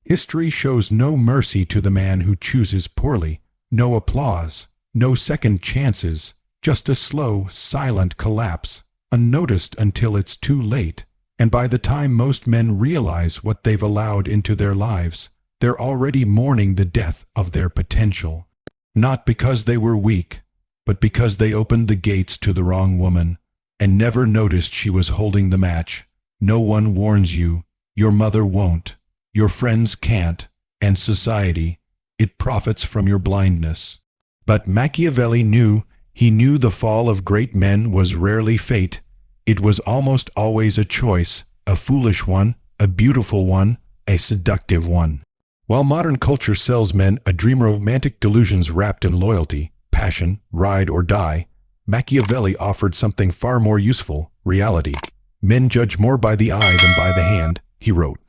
History shows no mercy to the man who chooses poorly, no applause, no second chances, just a slow, silent collapse, unnoticed until it's too late. And by the time most men realize what they've allowed into their lives, they're already mourning the death of their potential. Not because they were weak, but because they opened the gates to the wrong woman, and never noticed she was holding the match. No one warns you, your mother won't, your friends can't, and society, it profits from your blindness. But Machiavelli knew, he knew the fall of great men was rarely fate. It was almost always a choice, a foolish one, a beautiful one, a seductive one. While modern culture sells men a dream of romantic delusions wrapped in loyalty, passion, ride or die, Machiavelli offered something far more useful, reality. Men judge more by the eye than by the hand, he wrote.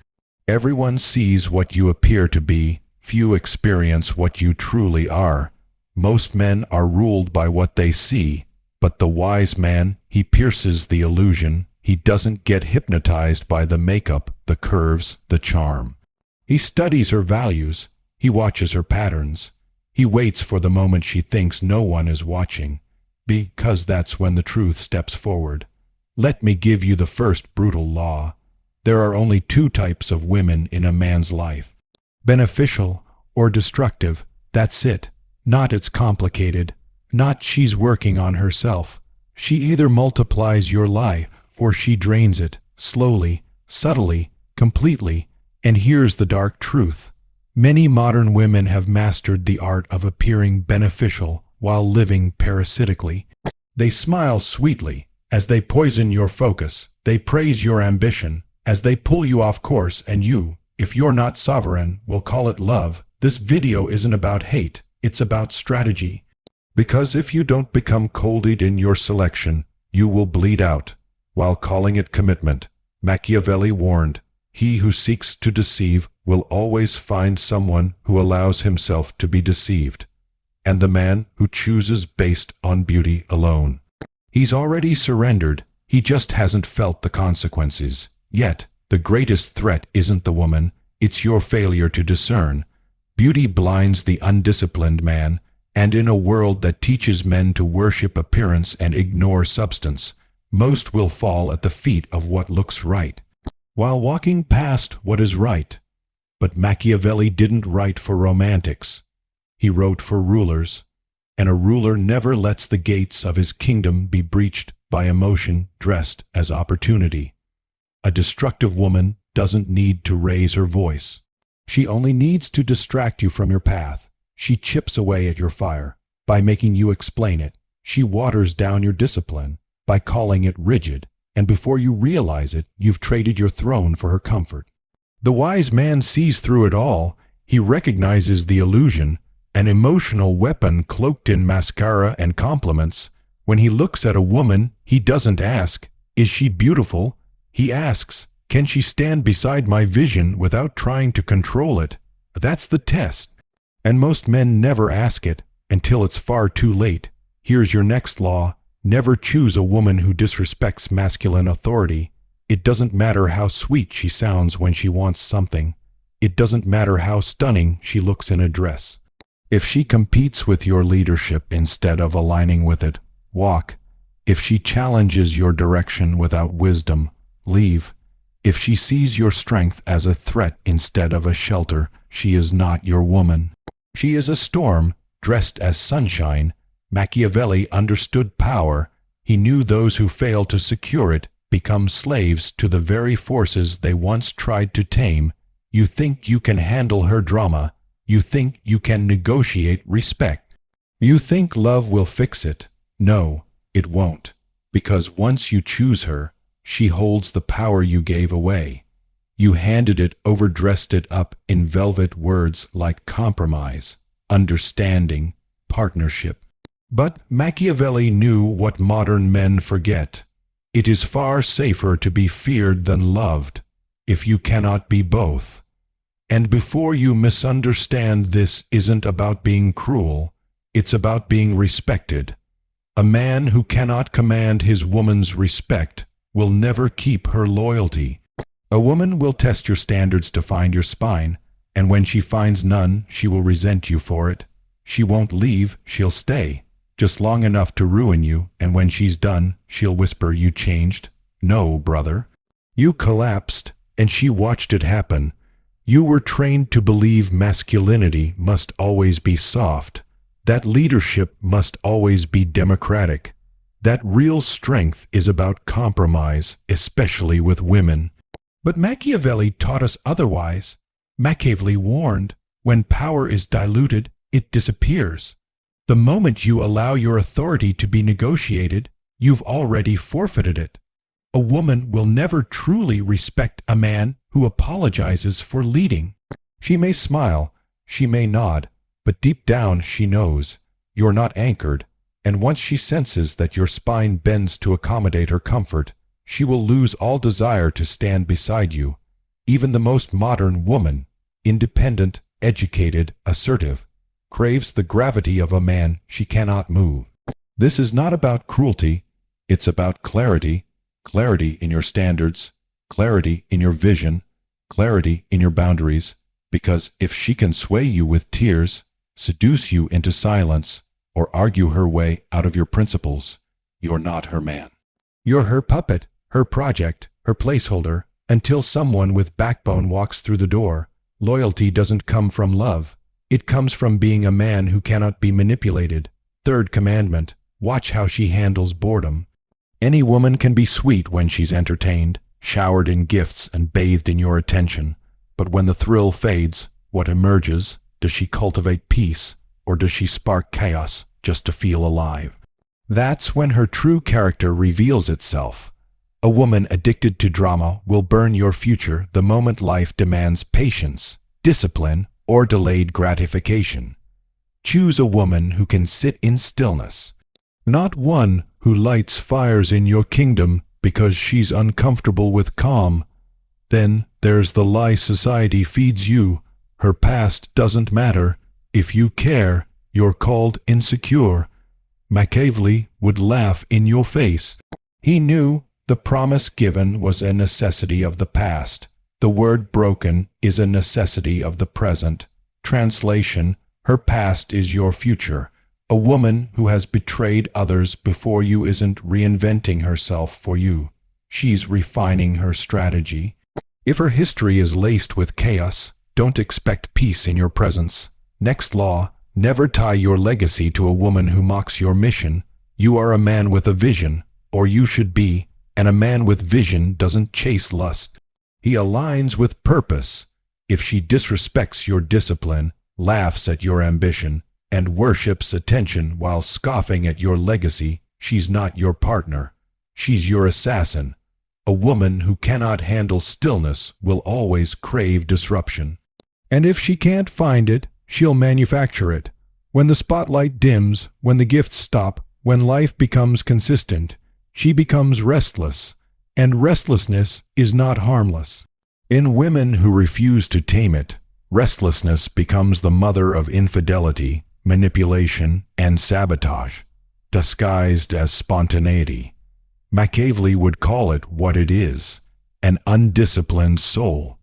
Everyone sees what you appear to be, few experience what you truly are. Most men are ruled by what they see, but the wise man, he pierces the illusion. He doesn't get hypnotized by the makeup, the curves, the charm. He studies her values, he watches her patterns. He waits for the moment she thinks no one is watching, because that's when the truth steps forward. Let me give you the first brutal law. There are only two types of women in a man's life. Beneficial or destructive, that's it. Not it's complicated. Not she's working on herself. She either multiplies your life or she drains it, slowly, subtly, completely. And here's the dark truth. Many modern women have mastered the art of appearing beneficial while living parasitically. They smile sweetly as they poison your focus. They praise your ambition as they pull you off course, and you, if you're not sovereign, will call it love. This video isn't about hate, it's about strategy. Because if you don't become colded in your selection, you will bleed out. While calling it commitment, Machiavelli warned, he who seeks to deceive will always find someone who allows himself to be deceived, and the man who chooses based on beauty alone. He's already surrendered, he just hasn't felt the consequences. Yet, the greatest threat isn't the woman, it's your failure to discern. Beauty blinds the undisciplined man, and in a world that teaches men to worship appearance and ignore substance, most will fall at the feet of what looks right, while walking past what is right. But Machiavelli didn't write for romantics. He wrote for rulers, and a ruler never lets the gates of his kingdom be breached by emotion dressed as opportunity. A destructive woman doesn't need to raise her voice. She only needs to distract you from your path. She chips away at your fire by making you explain it. She waters down your discipline by calling it rigid, and before you realize it, you've traded your throne for her comfort. The wise man sees through it all. He recognizes the illusion, an emotional weapon cloaked in mascara and compliments. When he looks at a woman, he doesn't ask, "Is she beautiful?" He asks, "Can she stand beside my vision without trying to control it?" That's the test. And most men never ask it until it's far too late. Here's your next law. Never choose a woman who disrespects masculine authority. It doesn't matter how sweet she sounds when she wants something. It doesn't matter how stunning she looks in a dress. If she competes with your leadership instead of aligning with it, walk. If she challenges your direction without wisdom, leave. If she sees your strength as a threat instead of a shelter, she is not your woman. She is a storm, dressed as sunshine. Machiavelli understood power. He knew those who fail to secure it become slaves to the very forces they once tried to tame. You think you can handle her drama. You think you can negotiate respect. You think love will fix it. No, it won't. Because once you choose her, she holds the power you gave away. You handed it, overdressed it up in velvet words like compromise, understanding, partnership. But Machiavelli knew what modern men forget. It is far safer to be feared than loved, if you cannot be both. And before you misunderstand, this isn't about being cruel, it's about being respected. A man who cannot command his woman's respect will never keep her loyalty. A woman will test your standards to find your spine. and when she finds none, she will resent you for it. She won't leave, she'll stay, just long enough to ruin you, and when she's done, she'll whisper you changed. No, brother. You collapsed, and she watched it happen. You were trained to believe masculinity must always be soft, that leadership must always be democratic, that real strength is about compromise, especially with women. But Machiavelli taught us otherwise. Machiavelli warned, when power is diluted, it disappears. The moment you allow your authority to be negotiated, you've already forfeited it. A woman will never truly respect a man who apologizes for leading. She may smile, she may nod, but deep down she knows you're not anchored, and once she senses that your spine bends to accommodate her comfort, she will lose all desire to stand beside you. Even the most modern woman, independent, educated, assertive, craves the gravity of a man she cannot move. This is not about cruelty, it's about clarity. Clarity in your standards, clarity in your vision, clarity in your boundaries, because if she can sway you with tears, seduce you into silence, or argue her way out of your principles, you're not her man. You're her puppet, her project, her placeholder, until someone with backbone walks through the door. Loyalty doesn't come from love. It comes from being a man who cannot be manipulated. Third commandment, watch how she handles boredom. Any woman can be sweet when she's entertained, showered in gifts and bathed in your attention. But when the thrill fades, what emerges? Does she cultivate peace, or does she spark chaos just to feel alive? That's when her true character reveals itself. A woman addicted to drama will burn your future the moment life demands patience, discipline, or delayed gratification. Choose a woman who can sit in stillness, not one who lights fires in your kingdom because she's uncomfortable with calm. Then there's the lie society feeds you. Her past doesn't matter. If you care, you're called insecure. Machiavelli would laugh in your face. He knew the promise given was a necessity of the past. The word broken is a necessity of the present. Translation, her past is your future. A woman who has betrayed others before you isn't reinventing herself for you. She's refining her strategy. If her history is laced with chaos, don't expect peace in your presence. Next law, never tie your legacy to a woman who mocks your mission. You are a man with a vision, or you should be, and a man with vision doesn't chase lust. He aligns with purpose. If she disrespects your discipline, laughs at your ambition, and worships attention while scoffing at your legacy, she's not your partner. She's your assassin. A woman who cannot handle stillness will always crave disruption. And if she can't find it, she'll manufacture it. When the spotlight dims, when the gifts stop, when life becomes consistent, she becomes restless, and restlessness is not harmless. In women who refuse to tame it, restlessness becomes the mother of infidelity, manipulation, and sabotage, disguised as spontaneity. Machiavelli would call it what it is, an undisciplined soul,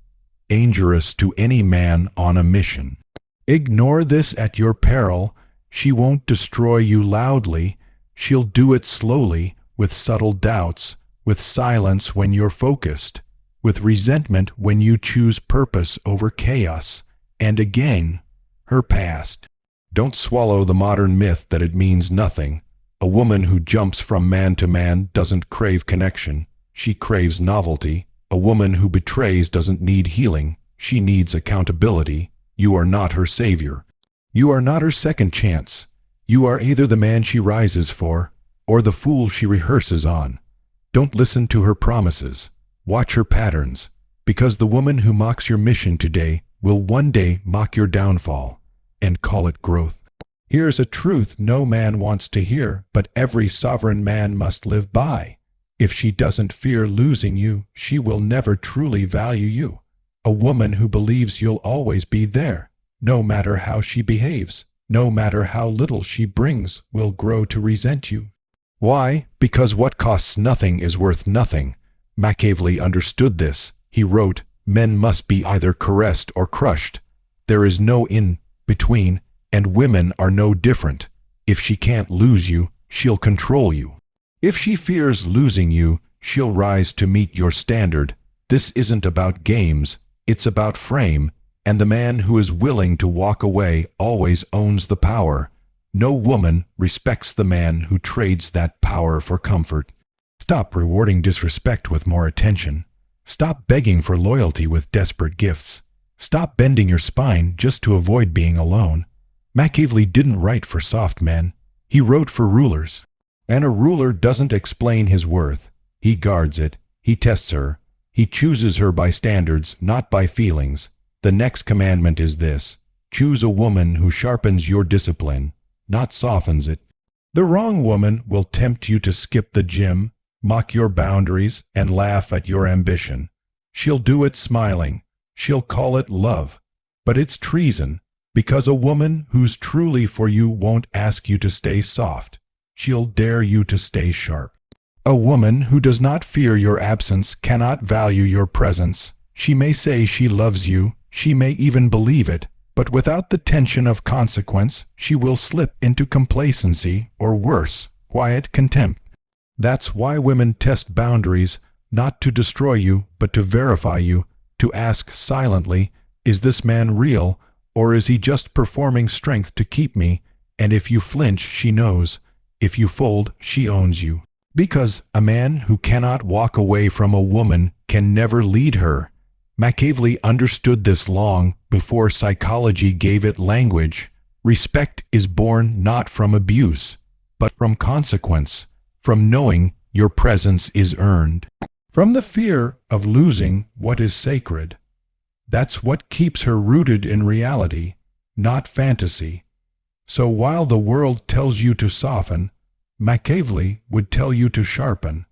dangerous to any man on a mission. Ignore this at your peril. She won't destroy you loudly. She'll do it slowly, with subtle doubts, with silence when you're focused, with resentment when you choose purpose over chaos, and again, her past. Don't swallow the modern myth that it means nothing. A woman who jumps from man to man doesn't crave connection. She craves novelty. A woman who betrays doesn't need healing. She needs accountability. You are not her savior. You are not her second chance. You are either the man she rises for, or the fool she rehearses on. Don't listen to her promises. Watch her patterns, because the woman who mocks your mission today will one day mock your downfall, and call it growth. Here's a truth no man wants to hear, but every sovereign man must live by. If she doesn't fear losing you, she will never truly value you. A woman who believes you'll always be there, no matter how she behaves, no matter how little she brings, will grow to resent you. Why? Because what costs nothing is worth nothing. Machiavelli understood this. He wrote, "Men must be either caressed or crushed. There is no in between, and women are no different. If she can't lose you, she'll control you. If she fears losing you, she'll rise to meet your standard. This isn't about games, it's about frame, and the man who is willing to walk away always owns the power. No woman respects the man who trades that power for comfort. Stop rewarding disrespect with more attention. Stop begging for loyalty with desperate gifts. Stop bending your spine just to avoid being alone. Machiavelli didn't write for soft men. He wrote for rulers. And a ruler doesn't explain his worth. He guards it. He tests her. He chooses her by standards, not by feelings. The next commandment is this: choose a woman who sharpens your discipline, not softens it. The wrong woman will tempt you to skip the gym, mock your boundaries, and laugh at your ambition. She'll do it smiling. She'll call it love. But it's treason, because a woman who's truly for you won't ask you to stay soft. She'll dare you to stay sharp. A woman who does not fear your absence cannot value your presence. She may say she loves you, she may even believe it, but without the tension of consequence, she will slip into complacency, or worse, quiet contempt. That's why women test boundaries, not to destroy you, but to verify you, to ask silently, is this man real, or is he just performing strength to keep me? And if you flinch, she knows. If you fold, she owns you. Because a man who cannot walk away from a woman can never lead her. Machiavelli understood this long before psychology gave it language. Respect is born not from abuse, but from consequence, from knowing your presence is earned, from the fear of losing what is sacred. That's what keeps her rooted in reality, not fantasy. So while the world tells you to soften, Machiavelli would tell you to sharpen.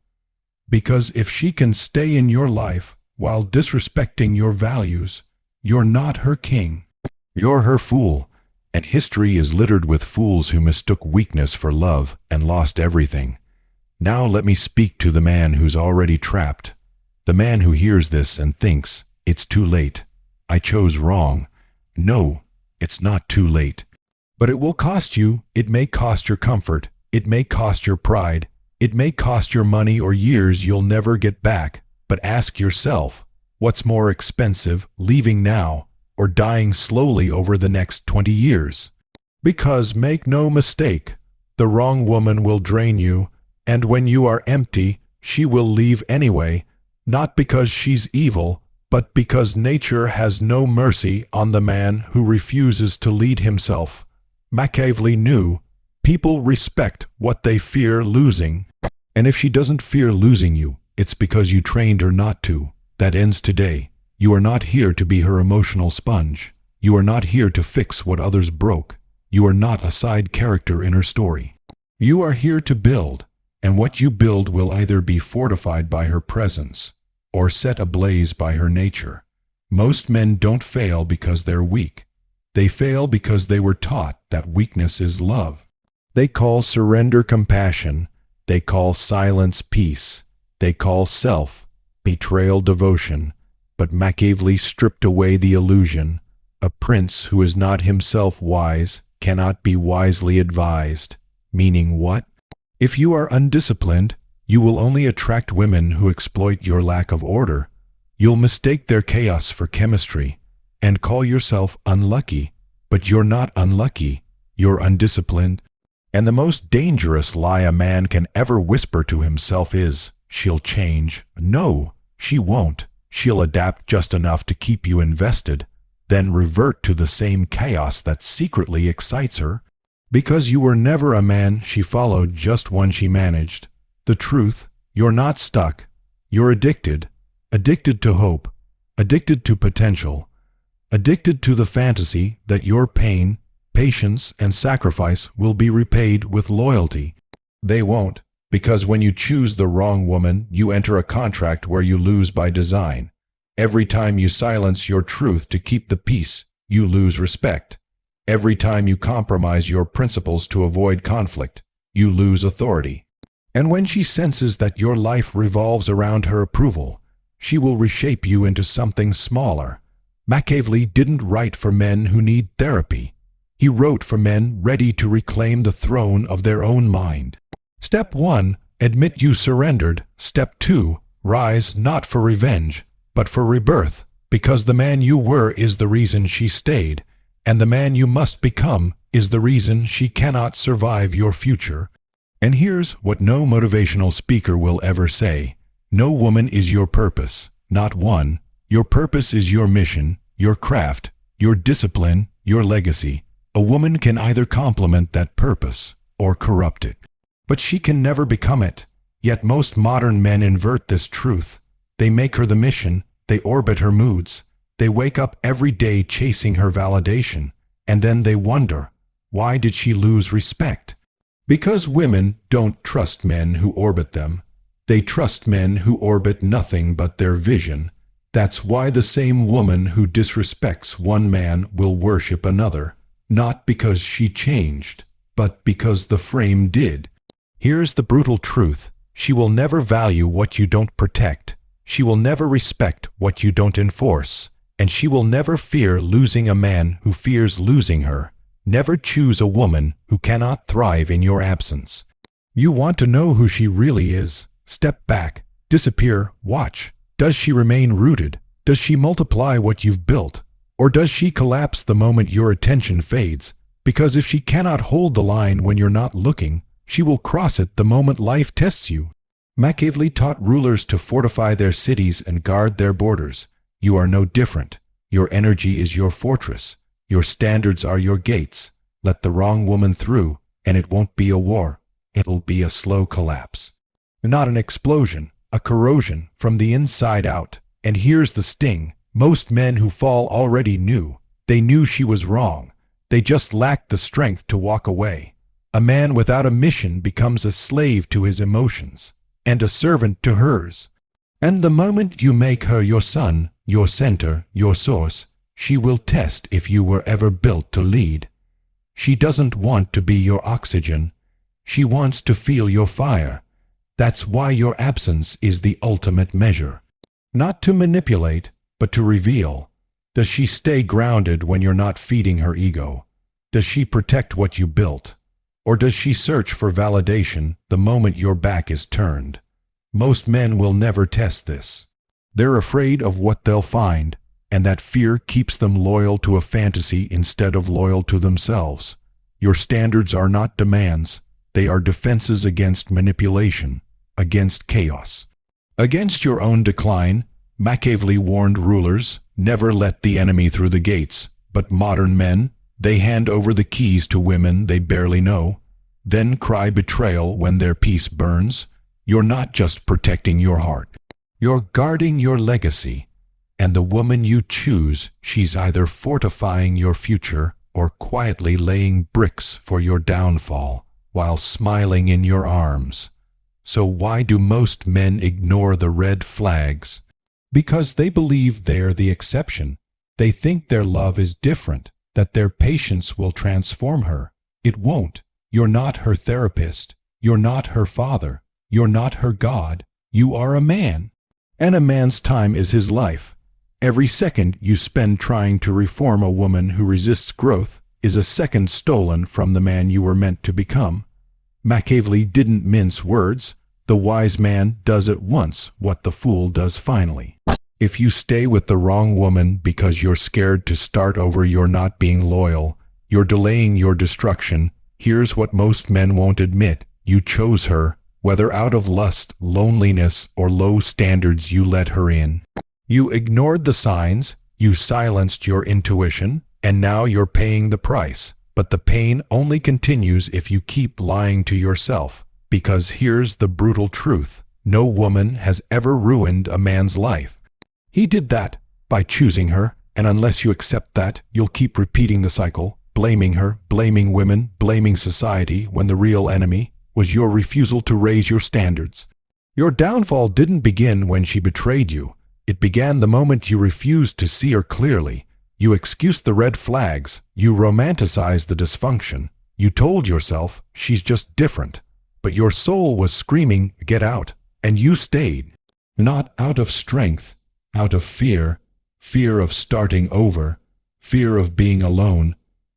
Because if she can stay in your life while disrespecting your values, you're not her king. You're her fool, and history is littered with fools who mistook weakness for love and lost everything. Now let me speak to the man who's already trapped, the man who hears this and thinks, it's too late. I chose wrong. No, it's not too late. But it will cost you. It may cost your comfort. It may cost your pride. It may cost your money or years you'll never get back. But ask yourself, what's more expensive, leaving now or dying slowly over the next 20 years? Because make no mistake, the wrong woman will drain you, and when you are empty, she will leave anyway, not because she's evil, but because nature has no mercy on the man who refuses to lead himself. Machiavelli knew people respect what they fear losing. And if she doesn't fear losing you, it's because you trained her not to. That ends today. You are not here to be her emotional sponge. You are not here to fix what others broke. You are not a side character in her story. You are here to build, and what you build will either be fortified by her presence or set ablaze by her nature. Most men don't fail because they're weak. They fail because they were taught that weakness is love. They call surrender compassion. They call silence peace. They call self-betrayal devotion. But Machiavelli stripped away the illusion. A prince who is not himself wise cannot be wisely advised. Meaning what? If you are undisciplined, you will only attract women who exploit your lack of order. You'll mistake their chaos for chemistry and call yourself unlucky. But you're not unlucky. You're undisciplined. And the most dangerous lie a man can ever whisper to himself is, she'll change. No, she won't. She'll adapt just enough to keep you invested, then revert to the same chaos that secretly excites her. Because you were never a man she followed, just one she managed. The truth, you're not stuck. You're addicted. Addicted to hope. Addicted to potential. Addicted to the fantasy that your pain, patience, and sacrifice will be repaid with loyalty. They won't, because when you choose the wrong woman, you enter a contract where you lose by design. Every time you silence your truth to keep the peace, you lose respect. Every time you compromise your principles to avoid conflict, you lose authority. And when she senses that your life revolves around her approval, she will reshape you into something smaller, Machiavelli didn't write for men who need therapy. He wrote for men ready to reclaim the throne of their own mind. Step 1. Admit you surrendered. Step 2. Rise not for revenge, but for rebirth, because the man you were is the reason she stayed, and the man you must become is the reason she cannot survive your future. And here's what no motivational speaker will ever say. No woman is your purpose, not one. Your purpose is your mission, your craft, your discipline, your legacy. A woman can either complement that purpose or corrupt it. But she can never become it. Yet most modern men invert this truth. They make her the mission, they orbit her moods. They wake up every day chasing her validation, and then they wonder, why did she lose respect? Because women don't trust men who orbit them. They trust men who orbit nothing but their vision. That's why the same woman who disrespects one man will worship another, not because she changed, but because the frame did. Here's the brutal truth. She will never value what you don't protect. She will never respect what you don't enforce. And she will never fear losing a man who fears losing her. Never choose a woman who cannot thrive in your absence. You want to know who she really is? Step back, disappear, watch. Does she remain rooted? Does she multiply what you've built? Or does she collapse the moment your attention fades? Because if she cannot hold the line when you're not looking, she will cross it the moment life tests you. Machiavelli taught rulers to fortify their cities and guard their borders. You are no different. Your energy is your fortress. Your standards are your gates. Let the wrong woman through, and it won't be a war. It'll be a slow collapse. Not an explosion, a corrosion from the inside out. And here's the sting. Most men who fall already knew. They knew she was wrong. They just lacked the strength to walk away. A man without a mission becomes a slave to his emotions, and a servant to hers. And the moment you make her your sun, your center, your source, she will test if you were ever built to lead. She doesn't want to be your oxygen. She wants to feel your fire. That's why your absence is the ultimate measure. Not to manipulate, but to reveal. Does she stay grounded when you're not feeding her ego? Does she protect what you built? Or does she search for validation the moment your back is turned? Most men will never test this. They're afraid of what they'll find, and that fear keeps them loyal to a fantasy instead of loyal to themselves. Your standards are not demands. They are defenses against manipulation, against chaos. Against your own decline, Machiavelli warned rulers, never let the enemy through the gates. But modern men, they hand over the keys to women they barely know, then cry betrayal when their peace burns. You're not just protecting your heart. You're guarding your legacy. And the woman you choose, she's either fortifying your future or quietly laying bricks for your downfall while smiling in your arms. So why do most men ignore the red flags? Because they believe they're the exception. They think their love is different, that their patience will transform her. It won't. You're not her therapist. You're not her father. You're not her God. You are a man. And a man's time is his life. Every second you spend trying to reform a woman who resists growth is a second stolen from the man you were meant to become. Machiavelli didn't mince words. The wise man does at once what the fool does finally. If you stay with the wrong woman because you're scared to start over, you're not being loyal. You're delaying your destruction. Here's what most men won't admit. You chose her. Whether out of lust, loneliness, or low standards, you let her in. You ignored the signs, you silenced your intuition, and now you're paying the price. But the pain only continues if you keep lying to yourself. Because here's the brutal truth. No woman has ever ruined a man's life. He did that by choosing her, and unless you accept that, you'll keep repeating the cycle, blaming her, blaming women, blaming society, when the real enemy was your refusal to raise your standards. Your downfall didn't begin when she betrayed you. It began the moment you refused to see her clearly. You excused the red flags. You romanticized the dysfunction. You told yourself, she's just different. But your soul was screaming, get out. And you stayed. Not out of strength, out of fear. fear of starting over, fear of being alone,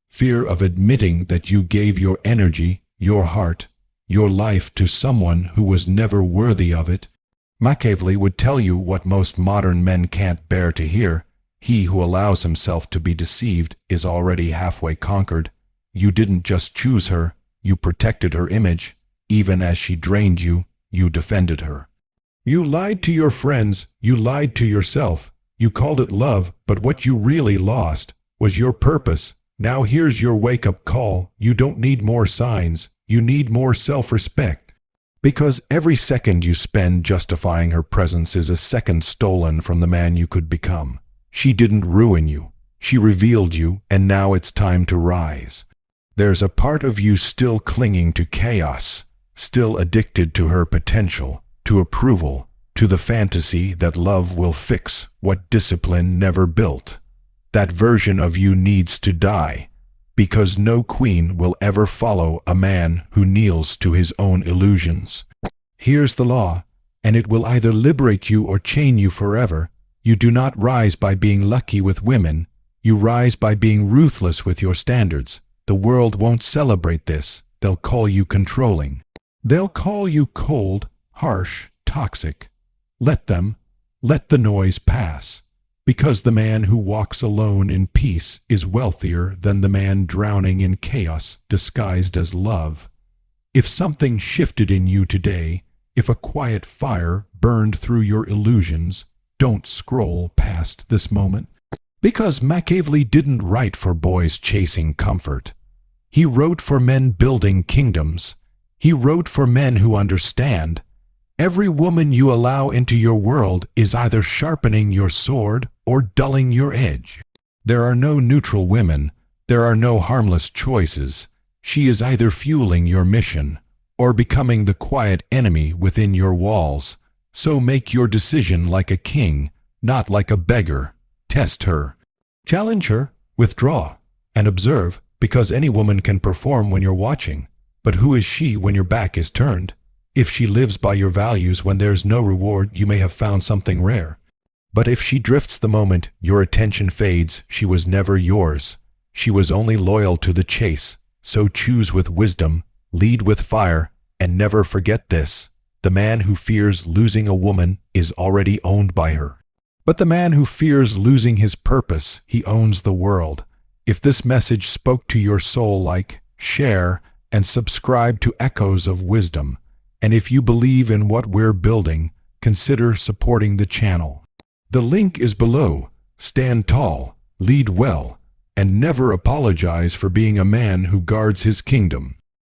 fear of admitting that you gave your energy, your heart, your life to someone who was never worthy of it. Machiavelli would tell you what most modern men can't bear to hear. He who allows himself to be deceived is already halfway conquered. You didn't just choose her, you protected her image. Even as she drained you, you defended her. You lied to your friends, you lied to yourself. You called it love, but what you really lost was your purpose. Now here's your wake-up call. You don't need more signs, you need more self-respect. Because every second you spend justifying her presence is a second stolen from the man you could become. She didn't ruin you, she revealed you, and now it's time to rise. There's a part of you still clinging to chaos, still addicted to her potential, to approval, to the fantasy that love will fix what discipline never built. That version of you needs to die, because no queen will ever follow a man who kneels to his own illusions. Here's the law, and it will either liberate you or chain you forever. You do not rise by being lucky with women, you rise by being ruthless with your standards. The world won't celebrate this. They'll call you controlling. They'll call you cold, harsh, toxic. Let them. Let the noise pass. Because the man who walks alone in peace is wealthier than the man drowning in chaos disguised as love. If something shifted in you today, if a quiet fire burned through your illusions, don't scroll past this moment. Because Machiavelli didn't write for boys chasing comfort. He wrote for men building kingdoms. He wrote for men who understand. Every woman you allow into your world is either sharpening your sword or dulling your edge. There are no neutral women. There are no harmless choices. She is either fueling your mission or becoming the quiet enemy within your walls. So make your decision like a king, not like a beggar. Test her. Challenge her. Withdraw. And observe, because any woman can perform when you're watching. But who is she when your back is turned? If she lives by your values when there's no reward, you may have found something rare. But if she drifts the moment your attention fades, she was never yours. She was only loyal to the chase. So choose with wisdom, lead with fire, and never forget this. The man who fears losing a woman is already owned by her. But the man who fears losing his purpose, he owns the world. If this message spoke to your soul, like, share, and subscribe to Echoes of Wisdom. And if you believe in what we're building, consider supporting the channel. The link is below. Stand tall, lead well, and never apologize for being a man who guards his kingdom.